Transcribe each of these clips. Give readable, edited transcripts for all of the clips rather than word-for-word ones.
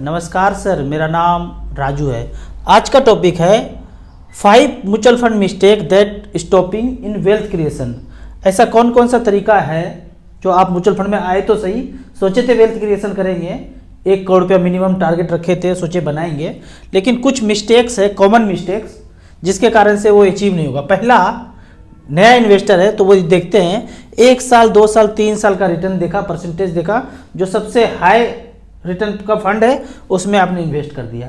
नमस्कार सर, मेरा नाम राजू है। आज का टॉपिक है 5 mutual fund mistake that stopping in wealth creation. ऐसा कौन कौन सा तरीका है जो आप म्यूचुअल फंड में आए तो सही, सोचे थे वेल्थ क्रिएशन करेंगे, 1 करोड़ रुपया मिनिमम टारगेट रखे थे, सोचे बनाएंगे, लेकिन कुछ मिस्टेक्स है, कॉमन मिस्टेक्स, जिसके कारण से वो अचीव नहीं होगा। पहला, नया इन्वेस्टर है तो वो देखते हैं 1 साल 2 साल 3 साल का रिटर्न देखा, परसेंटेज देखा, जो सबसे हाई रिटर्न का फंड है उसमें आपने इन्वेस्ट कर दिया।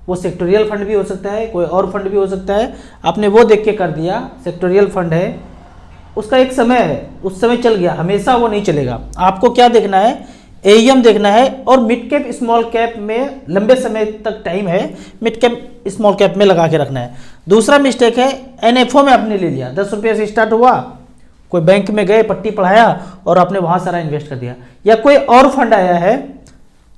वो सेक्टोरियल फंड भी हो सकता है, कोई और फंड भी हो सकता है, आपने वो देख के कर दिया। सेक्टोरियल फंड है, उसका एक समय है, उस समय चल गया, हमेशा वो नहीं चलेगा। आपको क्या देखना है, एईएम देखना है, और मिड कैप स्मॉल कैप में लंबे समय तक टाइम है, मिड कैप स्मॉल कैप में लगा के रखना है। दूसरा मिस्टेक है, एनएफओ में आपने ले लिया, 10 रुपये से स्टार्ट हुआ, कोई बैंक में गए, पट्टी पढ़ाया और आपने वहाँ सारा इन्वेस्ट कर दिया। या कोई और फंड आया है,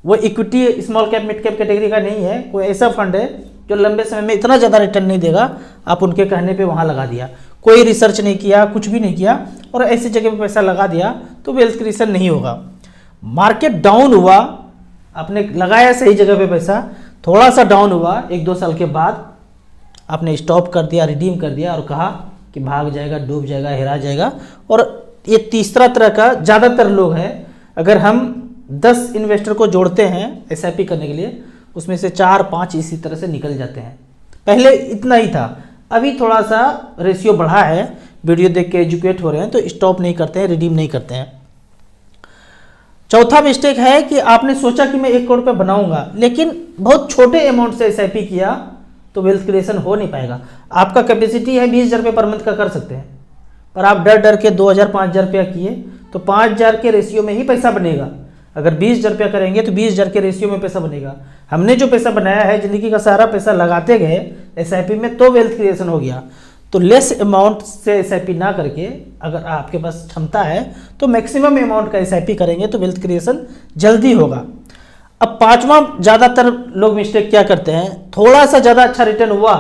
वो equity small cap mid cap category का नहीं है, कोई ऐसा फंड है जो लंबे समय में इतना ज़्यादा रिटर्न नहीं देगा, आप उनके कहने पे वहाँ लगा दिया, कोई रिसर्च नहीं किया, कुछ भी नहीं किया और ऐसी जगह पे पैसा लगा दिया, तो वेल्थ क्रिएशन नहीं होगा। मार्केट डाउन हुआ, आपने लगाया सही जगह पे पैसा, थोड़ा सा डाउन हुआ 1-2 साल के बाद, आपने स्टॉप कर दिया, रिडीम कर दिया और कहा कि भाग जाएगा, डूब जाएगा, हेरा जाएगा। और ये तीसरा तरह का ज़्यादातर लोग हैं, अगर हम 10 इन्वेस्टर को जोड़ते हैं एसआईपी करने के लिए, उसमें से 4-5 इसी तरह से निकल जाते हैं। पहले इतना ही था, अभी थोड़ा सा रेशियो बढ़ा है, वीडियो देख के एजुकेट हो रहे हैं तो स्टॉप नहीं करते हैं, रिडीम नहीं करते हैं। चौथा मिस्टेक है कि आपने सोचा कि मैं 1 करोड़ रुपये बनाऊंगा, लेकिन बहुत छोटे अमाउंट से एसआईपी किया तो वेल्थ क्रिएशन हो नहीं पाएगा। आपका कैपेसिटी है 20,000 रुपये पर मंथ का कर सकते हैं, पर आप डर डर के 2,000-5,000 रुपया किए तो 5,000 के रेशियो में ही पैसा बनेगा। अगर 20,000 रुपया करेंगे तो 20,000 के रेशियो में पैसा बनेगा। हमने जो पैसा बनाया है, जिंदगी का सारा पैसा लगाते गए एसआईपी में, तो वेल्थ क्रिएशन हो गया। तो लेस अमाउंट से एसआईपी ना करके, अगर आपके पास क्षमता है तो मैक्सिमम अमाउंट का एसआईपी करेंगे तो वेल्थ क्रिएशन जल्दी होगा। अब पांचवा, ज़्यादातर लोग मिस्टेक क्या करते हैं, थोड़ा सा ज़्यादा अच्छा रिटर्न हुआ,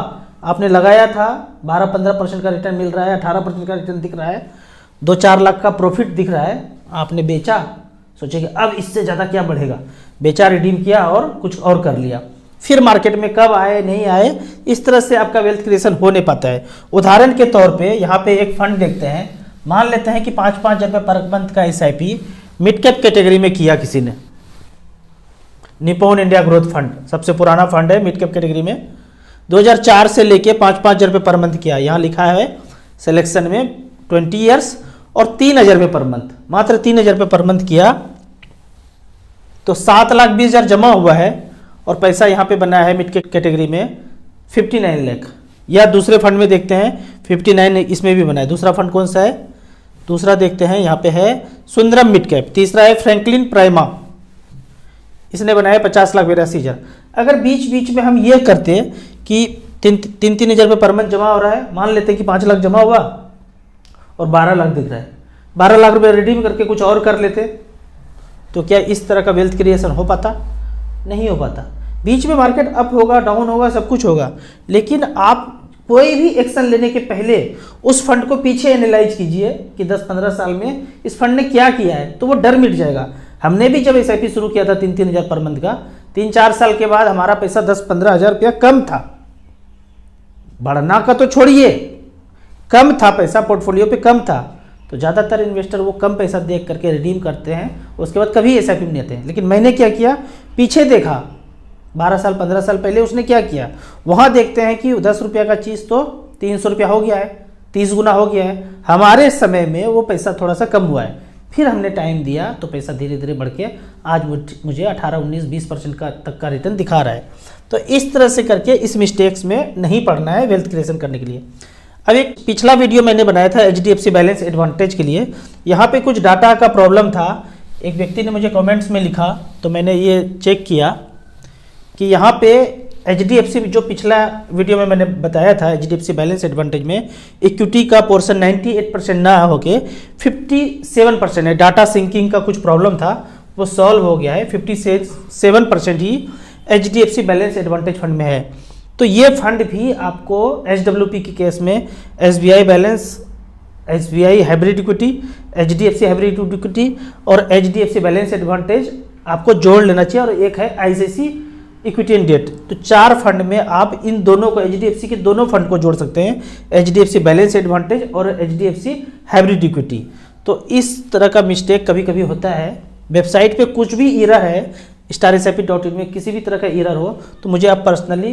आपने लगाया था 12-15% का रिटर्न मिल रहा है, 18% का रिटर्न दिख रहा है, 2-4 लाख का प्रॉफिट दिख रहा है, आपने बेचा, सोचे कि अब इससे ज़्यादा क्या बढ़ेगा, बेचा, रिडीम किया और कुछ और कर लिया। फिर मार्केट में कब आए नहीं आए, इस तरह से आपका वेल्थ क्रिएशन हो नहीं पाता है। उदाहरण के तौर पे यहाँ पे एक फंड देखते हैं, मान लेते हैं कि 5-5 रुपये पर मंथ का एसआईपी मिड कैप कैटेगरी में किया किसी ने। निप्पॉन इंडिया ग्रोथ फंड सबसे पुराना फंड है मिड कैप कैटेगरी में, 2004 से लेके 5-5 रुपये पर मंथ किया। यहाँ लिखा है सिलेक्शन में 20 ईयर्स और 3,000 रुपये पर मंथ, मात्र 3,000 रुपये पर मंथ किया तो 7,20,000 जमा हुआ है और पैसा यहाँ पे बना है मिड कैप कैटेगरी में 59 लाख। या दूसरे फंड में देखते हैं 59 इसमें भी बना है। दूसरा फंड कौन सा है, दूसरा देखते हैं, यहाँ पे है सुंदरम मिड कैप। तीसरा है फ्रैंकलिन प्राइमा, इसने बनाया 50,82,000। अगर बीच बीच में हम ये करते कि 3,000 रुपये पर मंथ जमा हो रहा है, मान लेते हैं कि 5 लाख जमा हुआ और 12 लाख दिख रहा है, 12 लाख रुपये रिडीम करके कुछ और कर लेते तो क्या इस तरह का वेल्थ क्रिएशन हो पाता? नहीं हो पाता। बीच में मार्केट अप होगा, डाउन होगा, सब कुछ होगा, लेकिन आप कोई भी एक्शन लेने के पहले उस फंड को पीछे एनालाइज कीजिए कि 10-15 साल में इस फंड ने क्या किया है, तो वो डर मिट जाएगा। हमने भी जब एसआईपी शुरू किया था 3-3 हज़ार पर मंथ का, 3-4 साल के बाद हमारा पैसा 10-15 हज़ार रुपया कम था, बढ़ना का तो छोड़िए, कम था पैसा, पोर्टफोलियो पे कम था। तो ज़्यादातर इन्वेस्टर वो कम पैसा देख करके रिडीम करते हैं, उसके बाद कभी एसआईपी में नहीं आते हैं। लेकिन मैंने क्या किया, पीछे देखा, 12 साल 15 साल पहले उसने क्या किया, वहाँ देखते हैं कि 10 रुपया का चीज़ तो 300 रुपया हो गया है, 30 गुना हो गया है। हमारे समय में वो पैसा थोड़ा सा कम हुआ है, फिर हमने टाइम दिया तो पैसा धीरे धीरे बढ़ के आज मुझे 18-19-20% का तक का रिटर्न दिखा रहा है। तो इस तरह से करके इस मिस्टेक्स में नहीं पड़ना है वेल्थ क्रिएशन करने के लिए। अब एक पिछला वीडियो मैंने बनाया था एचडीएफसी बैलेंस एडवांटेज के लिए, यहाँ पे कुछ डाटा का प्रॉब्लम था। एक व्यक्ति ने मुझे कमेंट्स में लिखा तो मैंने ये चेक किया कि यहाँ पे एचडीएफसी जो पिछला वीडियो में मैंने बताया था एचडीएफसी बैलेंस एडवांटेज में इक्विटी का पोर्शन 98% ना होके 57% है। डाटा सिंकिंग का कुछ प्रॉब्लम था, वो सॉल्व हो गया है, 57% ही एचडीएफसी बैलेंस एडवांटेज फंड में है। तो ये फंड भी आपको एचडब्ल्यूपी के केस में SBI balance, SBI hybrid equity, HDFC hybrid equity और एचडीएफसी बैलेंस एडवांटेज आपको जोड़ लेना चाहिए, और एक है आईसीआईसी इक्विटी एंड डेट। तो 4 फंड में आप इन दोनों को, एचडीएफसी के दोनों फंड को जोड़ सकते हैं, एचडीएफसी बैलेंस एडवांटेज और एचडीएफसी हाइब्रिड इक्विटी। तो इस तरह का मिस्टेक कभी कभी होता है। वेबसाइट पे कुछ भी एरर है, StarSIP.in में किसी भी तरह का एरर हो तो मुझे आप पर्सनली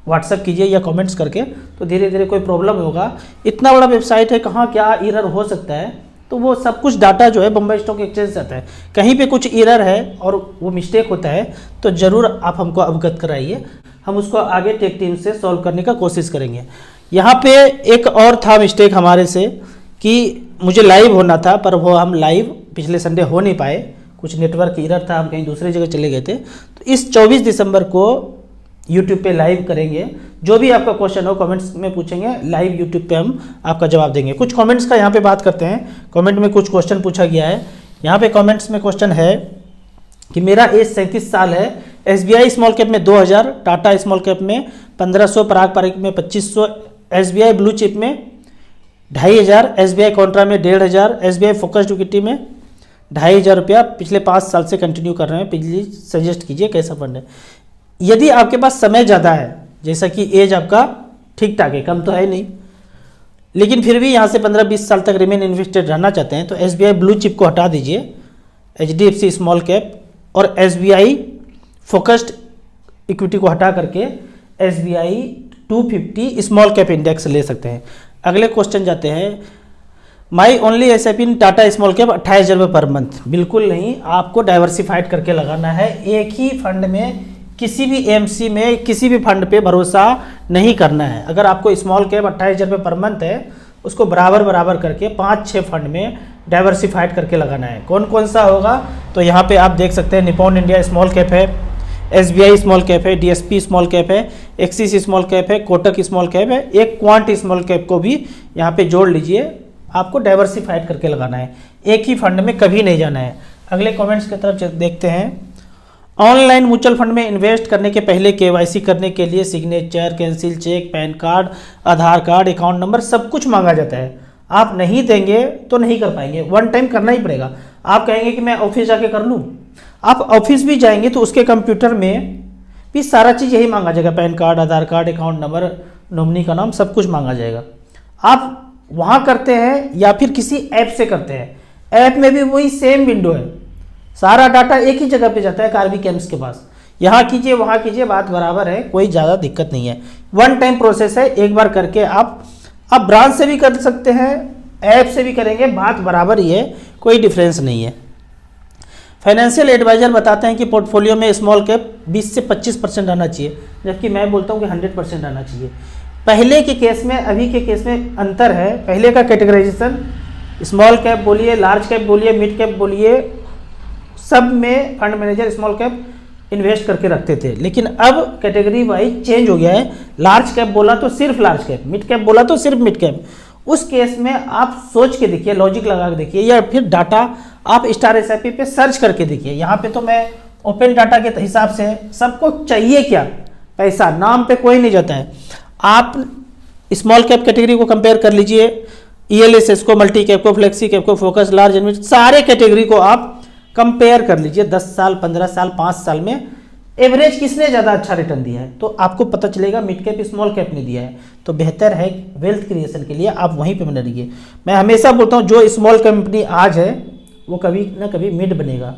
व्हाट्सएप कीजिए या कमेंट्स करके, तो धीरे धीरे कोई प्रॉब्लम होगा। इतना बड़ा वेबसाइट है, कहाँ क्या एरर हो सकता है, तो वो सब कुछ डाटा जो है बम्बई स्टॉक एक्सचेंज से आता है। कहीं पे कुछ एरर है और वो मिस्टेक होता है तो ज़रूर आप हमको अवगत कराइए, हम उसको आगे टेक टीम से सॉल्व करने का कोशिश करेंगे। यहाँ पे एक और था मिस्टेक हमारे से कि मुझे लाइव होना था, पर वो हम लाइव पिछले संडे हो नहीं पाए, कुछ नेटवर्क एरर था, हम कहीं दूसरी जगह चले गए थे। तो इस 24 दिसंबर को यूट्यूब पे लाइव करेंगे। जो भी आपका क्वेश्चन हो कमेंट्स में पूछेंगे, लाइव यूट्यूब पे हम आपका जवाब देंगे। कुछ कमेंट्स का यहाँ पे बात करते हैं। कमेंट में कुछ क्वेश्चन पूछा गया है। यहाँ पे कमेंट्स में क्वेश्चन है कि मेरा एज 37 साल है, SBI स्मॉल कैप में 2000, टाटा स्मॉल कैप में 1500, पराग पारिक में 2500, SBI ब्लू चिप में 2500, SBI कॉन्ट्रा में 1500, SBI फोकस्ड इक्विटी में 2500 रुपया पिछले 5 साल से कंटिन्यू कर रहे हैं। प्लीज सजेस्ट कीजिए कैसा फंड है। यदि आपके पास समय ज़्यादा है, जैसा कि एज आपका ठीक ठाक है, कम तो है नहीं, लेकिन फिर भी यहाँ से 15-20 साल तक रिमेन इन्वेस्टेड रहना चाहते हैं, तो SBI ब्लू चिप को हटा दीजिए, HDFC स्मॉल कैप और SBI फोकस्ड इक्विटी को हटा करके SBI 250 स्मॉल कैप इंडेक्स ले सकते हैं। अगले क्वेश्चन जाते हैं। My only SIP in Tata small cap 28,000 रुपये पर मंथ। बिल्कुल नहीं, आपको डाइवर्सिफाइड करके लगाना है। एक ही फंड में, किसी भी AMC में, किसी भी फंड पे भरोसा नहीं करना है। अगर आपको स्मॉल कैप 28,000 रुपये पर मंथ है, उसको बराबर बराबर करके 5-6 फंड में डाइवर्सिफाइड करके लगाना है। कौन कौन सा होगा, तो यहाँ पे आप देख सकते हैं निपॉन इंडिया स्मॉल कैप है, SBI स्मॉल कैप है, DSP स्मॉल कैप है, एक्सिस स्मॉल कैप है, कोटक स्मॉल कैप है, एक क्वांट स्मॉल कैप को भी यहाँ पे जोड़ लीजिए। आपको डाइवर्सिफाइड करके लगाना है, एक ही फंड में कभी नहीं जाना है। अगले कमेंट्स की तरफ देखते हैं। ऑनलाइन म्यूचुअल फंड में इन्वेस्ट करने के पहले KYC करने के लिए signature, cancel cheque, PAN card, Aadhaar card, account number सब कुछ मांगा जाता है। आप नहीं देंगे तो नहीं कर पाएंगे, वन टाइम करना ही पड़ेगा। आप कहेंगे कि मैं ऑफिस जाके कर लूँ, आप ऑफिस भी जाएंगे तो उसके कंप्यूटर में भी सारा चीज़ यही मांगा जाएगा, pan card, Aadhaar card, account number, nominee का नाम, सब कुछ मांगा जाएगा। आप वहाँ करते हैं या फिर किसी ऐप से करते हैं, ऐप में भी वही सेम विंडो है, सारा डाटा एक ही जगह पे जाता है कार्बी कैम्स के पास। यहाँ कीजिए वहाँ कीजिए, बात बराबर है, कोई ज़्यादा दिक्कत नहीं है। वन टाइम प्रोसेस है, एक बार करके आप ब्रांच से भी कर सकते हैं, ऐप से भी करेंगे, बात बराबर ही है, कोई डिफरेंस नहीं है। फाइनेंशियल एडवाइजर बताते हैं कि पोर्टफोलियो में स्मॉल कैप 20 से 25% रहना चाहिए, जबकि मैं बोलता हूँ कि 100% रहना चाहिए। पहले के केस में अभी के केस में अंतर है। पहले का कैटेगराइजेशन स्मॉल कैप बोलिए, लार्ज कैप बोलिए, मिड कैप बोलिए, सब में fund manager small cap invest करके रखते थे, लेकिन अब कैटेगरी वाइज चेंज हो गया है। लार्ज कैप बोला तो सिर्फ लार्ज कैप, मिड कैप बोला तो सिर्फ मिड कैप। उस केस में आप सोच के देखिए, लॉजिक लगा के देखिए, या फिर डाटा आप StarSIP पे सर्च करके देखिए। यहाँ पे तो मैं ओपन डाटा के हिसाब से, सबको चाहिए क्या, पैसा, नाम पे कोई नहीं जाता है। आप स्मॉल कैप कैटेगरी को कंपेयर कर लीजिए, ELSS को, मल्टी कैप को, फ्लेक्सी कैप को, फोकस, लार्ज एंड मिड, सारे कैटेगरी को आप कंपेयर कर लीजिए। 10 साल, 15 साल, 5 साल में एवरेज किसने ज़्यादा अच्छा रिटर्न दिया है, तो आपको पता चलेगा मिड कैप स्मॉल कैप ने दिया है। तो बेहतर है वेल्थ क्रिएशन के लिए आप वहीं पे बने रहिए। मैं हमेशा बोलता हूँ जो स्मॉल कंपनी आज है वो कभी ना कभी मिड बनेगा,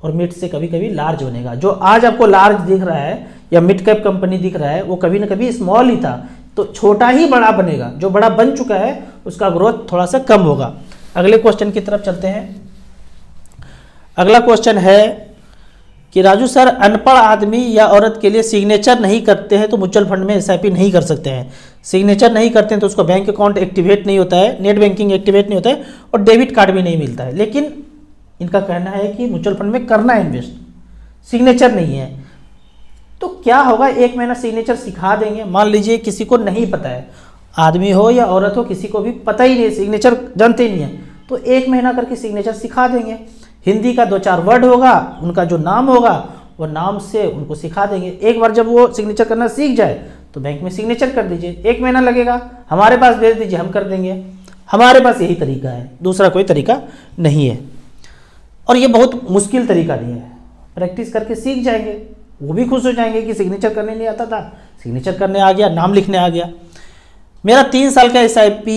और मिड से कभी कभी लार्ज बनेगा। जो आज आपको लार्ज दिख रहा है या मिड कैप कंपनी दिख रहा है, वो कभी ना कभी स्मॉल ही था, तो छोटा ही बड़ा बनेगा। जो बड़ा बन चुका है उसका ग्रोथ थोड़ा सा कम होगा। अगले क्वेश्चन की तरफ चलते हैं। अगला क्वेश्चन है कि राजू सर, अनपढ़ आदमी या औरत के लिए सिग्नेचर नहीं करते हैं तो म्यूचुअल फंड में SIP नहीं कर सकते हैं। सिग्नेचर नहीं करते हैं तो उसका बैंक अकाउंट एक्टिवेट नहीं होता है, नेट बैंकिंग एक्टिवेट नहीं होता है, और डेबिट कार्ड भी नहीं मिलता है। लेकिन इनका कहना है कि म्यूचुअल फंड में करना है इन्वेस्ट, सिग्नेचर नहीं है। तो क्या होगा, 1 महीना सिग्नेचर सिखा देंगे। मान लीजिए किसी को नहीं पता है, आदमी हो या औरत हो, किसी को भी पता ही नहीं, सिग्नेचर जानते ही नहीं है, तो 1 महीना करके सिग्नेचर सिखा देंगे। हिंदी का 2-4 वर्ड होगा, उनका जो नाम होगा वो नाम से उनको सिखा देंगे। एक बार जब वो सिग्नेचर करना सीख जाए तो बैंक में सिग्नेचर कर दीजिए। 1 महीना लगेगा, हमारे पास भेज दीजिए, हम कर देंगे। हमारे पास यही तरीका है, दूसरा कोई तरीका नहीं है, और ये बहुत मुश्किल तरीका नहीं है। प्रैक्टिस करके सीख जाएंगे, वो भी खुश हो जाएंगे कि सिग्नेचर करने नहीं आता था, सिग्नेचर करने आ गया, नाम लिखने आ गया। मेरा 3 साल का SIP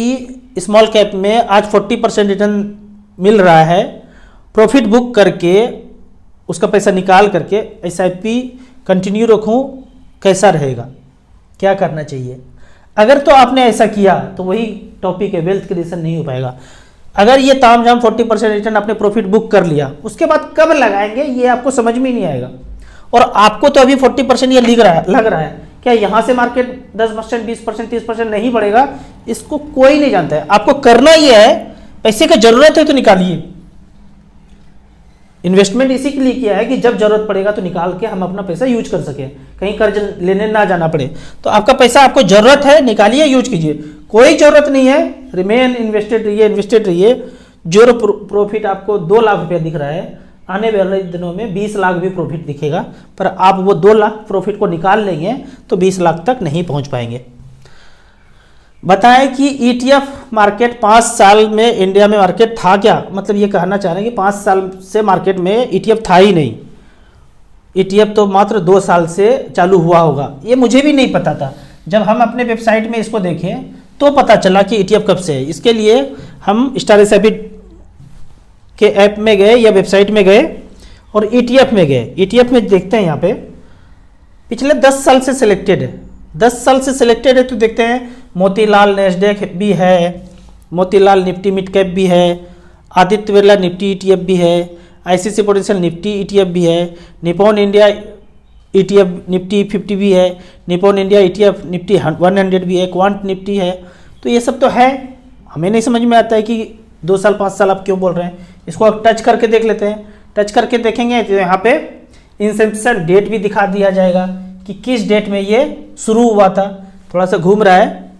स्मॉल कैप में आज 40% रिटर्न मिल रहा है। प्रॉफिट बुक करके उसका पैसा निकाल करके SIP कंटिन्यू रखूं, कैसा रहेगा, क्या करना चाहिए? अगर तो आपने ऐसा किया तो वही टॉपिक है, वेल्थ क्रिएशन नहीं हो पाएगा। अगर ये तामझाम 40% रिटर्न आपने प्रॉफिट बुक कर लिया, उसके बाद कब लगाएंगे ये आपको समझ में ही नहीं आएगा। और आपको तो अभी 40% ये लग रहा है, क्या यहाँ से मार्केट 10%, 20%, 30% नहीं बढ़ेगा? इसको कोई नहीं जानता है। आपको करना ये है, पैसे का जरूरत है तो निकालिए। इन्वेस्टमेंट इसी के लिए किया है कि जब जरूरत पड़ेगा तो निकाल के हम अपना पैसा यूज कर सके, कहीं कर्ज लेने ना जाना पड़े। तो आपका पैसा आपको जरूरत है, निकालिए, यूज कीजिए। कोई जरूरत नहीं है, रिमेन इन्वेस्टेड रहिए। जो प्रॉफिट आपको 2 लाख रुपया दिख रहा है, आने वाले दिनों में 20 लाख भी प्रॉफिट दिखेगा, पर आप वो 2 लाख प्रॉफिट को निकाल लेंगे तो 20 लाख तक नहीं पहुंच पाएंगे। बताएं कि ETF मार्केट 5 साल में इंडिया में मार्केट था क्या? मतलब ये कहना चाह रहे हैं कि 5 साल से मार्केट में ETF था ही नहीं। ETF तो मात्र 2 साल से चालू हुआ होगा, ये मुझे भी नहीं पता था। जब हम अपने वेबसाइट में इसको देखें तो पता चला कि ETF कब से है। इसके लिए हम स्टार SIP के ऐप में गए या वेबसाइट में गए और ETF में गए। ETF में देखते हैं, यहाँ पे पिछले 10 साल से सिलेक्टेड है। 10 साल से सिलेक्टेड है तो देखते हैं मोतीलाल नेस्डेक भी है, मोतीलाल निफ्टी मिड कैप भी है, आदित्य बिरला निफ्टी ETF भी है, ICICI प्रूडेंशियल निफ्टी ETF भी है, निप्पॉन इंडिया ETF निफ्टी 50 भी है, निप्पॉन इंडिया ETF निफ्टी 100 भी है, क्वांट निफ्टी है। तो ये सब तो है, हमें नहीं समझ में आता है कि 2 साल 5 साल आप क्यों बोल रहे हैं। इसको आप टच करके देख लेते हैं। टच करके देखेंगे तो यहाँ पे इंसेप्शन डेट भी दिखा दिया जाएगा कि किस डेट में ये शुरू हुआ था। थोड़ा सा घूम रहा है,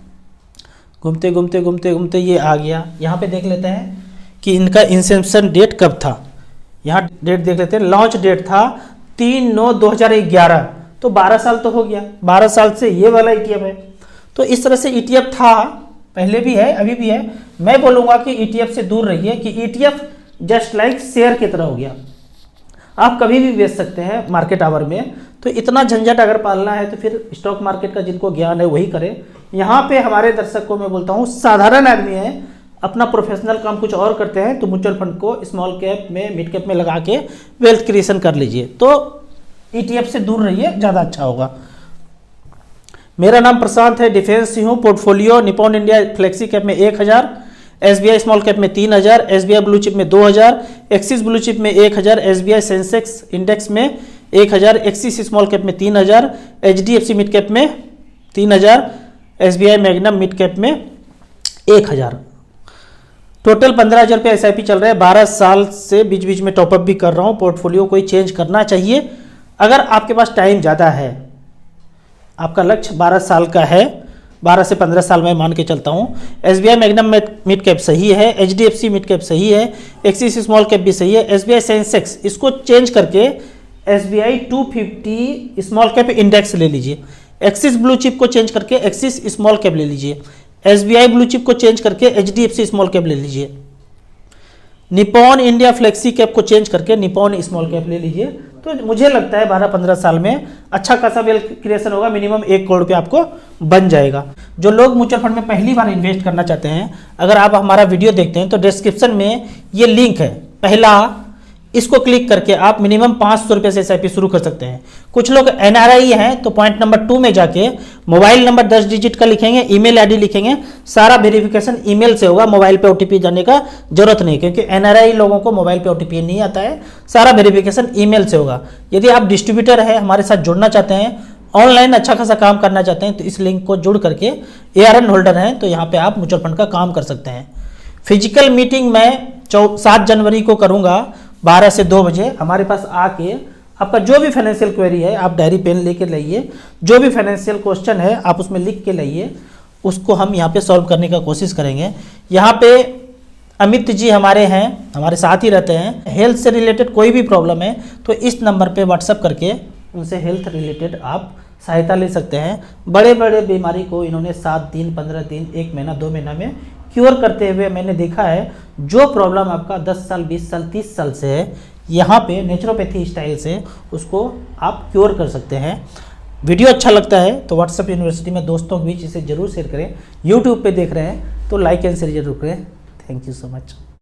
घूमते घूमते घूमते घूमते ये आ गया। यहाँ पे देख लेते हैं कि इनका इंसेप्शन डेट कब था। यहाँ डेट देख लेते हैं, लॉन्च डेट था 3/9/2011, तो 12 साल तो हो गया। 12 साल से ये वाला ETF है। तो इस तरह से ETF था, पहले भी है, अभी भी है। मैं बोलूँगा कि ETF से दूर रहिए, कि ETF जस्ट लाइक शेयर की तरह हो गया, आप कभी भी बेच सकते हैं मार्केट आवर में। तो इतना झंझट अगर पालना है तो फिर स्टॉक मार्केट का जिनको ज्ञान है वही करे। यहाँ पे हमारे दर्शक को मैं बोलता हूँ, साधारण आदमी है, अपना प्रोफेशनल काम कुछ और करते हैं, तो म्यूचुअल फंड को स्मॉल कैप में, मिड कैप में लगा के वेल्थ क्रिएशन कर लीजिए। तो ETF से दूर रहिए, ज़्यादा अच्छा होगा। मेरा नाम प्रशांत है, डिफेंस से हूँ। Portfolio Nippon India flexi cap में 1000, SBI स्मॉल कैप में 3000, SBI ब्लू चिप में 2000, एक्सिस ब्लू चिप में 1000, SBI सेंसेक्स इंडेक्स में 1000, एक्सिस स्मॉल कैप में 3000, HDFC मिड कैप में 3000, SBI मैग्नम मिड कैप में 1000। टोटल 15,000 रुपये SIP चल रहा है। 12 साल से बीच बीच में टॉपअप भी कर रहा हूँ। पोर्टफोलियो कोई चेंज करना चाहिए अगर आपके पास टाइम ज़्यादा है। आपका लक्ष्य 12 साल का है, 12 से 15 साल में मान के चलता हूँ। SBI मैग्नम मिड कैप सही है, HDFC मिड कैप सही है, एक्सिस स्मॉल कैप भी सही है, SBI सेंसेक्स इसको चेंज करके SBI 250 स्मॉल कैप इंडेक्स ले लीजिए। एक्सिस ब्लू चिप को चेंज करके एक्सिस स्मॉल कैप ले लीजिए। SBI ब्लू चिप को चेंज करके HDFC स्मॉल कैप ले लीजिए। निप्पॉन इंडिया फ्लेक्सी कैप को चेंज करके निप्पॉन स्मॉल कैप ले लीजिए। तो मुझे लगता है 12-15 साल में अच्छा खासा वेल्थ क्रिएशन होगा, मिनिमम 1 करोड़ रुपये आपको बन जाएगा। जो लोग म्यूचुअल फंड में पहली बार इन्वेस्ट करना चाहते हैं, अगर आप हमारा वीडियो देखते हैं तो डिस्क्रिप्शन में ये लिंक है, पहला इसको क्लिक करके आप मिनिमम 500 रुपये से SIP शुरू कर सकते हैं। कुछ लोग NRI हैं तो पॉइंट नंबर 2 में जाके मोबाइल नंबर 10 डिजिट का लिखेंगे, ईमेल ID लिखेंगे, सारा वेरिफिकेशन ईमेल से होगा, मोबाइल पे OTP जाने का जरूरत नहीं, क्योंकि NRI लोगों को मोबाइल पे OTP नहीं आता है, सारा वेरिफिकेशन ईमेल से होगा। यदि आप डिस्ट्रीब्यूटर है, हमारे साथ जुड़ना चाहते हैं, ऑनलाइन अच्छा खासा काम करना चाहते हैं, तो इस लिंक को जुड़ करके ARN होल्डर हैं तो यहाँ पे आप म्यूचुअल फंड का काम कर सकते हैं। फिजिकल मीटिंग मैं 7 जनवरी को करूँगा 12 से 2 बजे। हमारे पास आके आपका जो भी फाइनेंशियल क्वेरी है आप डायरी पेन लेके लाइए, जो भी फाइनेंशियल क्वेश्चन है आप उसमें लिख के लाइए, उसको हम यहाँ पे सॉल्व करने का कोशिश करेंगे। यहाँ पे अमित जी हमारे हैं, हमारे साथ ही रहते हैं। हेल्थ से रिलेटेड कोई भी प्रॉब्लम है तो इस नंबर पे व्हाट्सअप करके उनसे हेल्थ रिलेटेड आप सहायता ले सकते हैं। बड़े बड़े बीमारी को इन्होंने 7 दिन, 15 दिन, 1 महीना, 2 महीना में क्योर करते हुए मैंने देखा है। जो प्रॉब्लम आपका 10 साल, 20 साल, 30 साल से है, यहाँ पे नेचुरोपैथी स्टाइल से उसको आप क्योर कर सकते हैं। वीडियो अच्छा लगता है तो व्हाट्सएप यूनिवर्सिटी में दोस्तों के बीच इसे जरूर शेयर करें। यूट्यूब पे देख रहे हैं तो लाइक एंड शेयर जरूर करें। Thank you so much.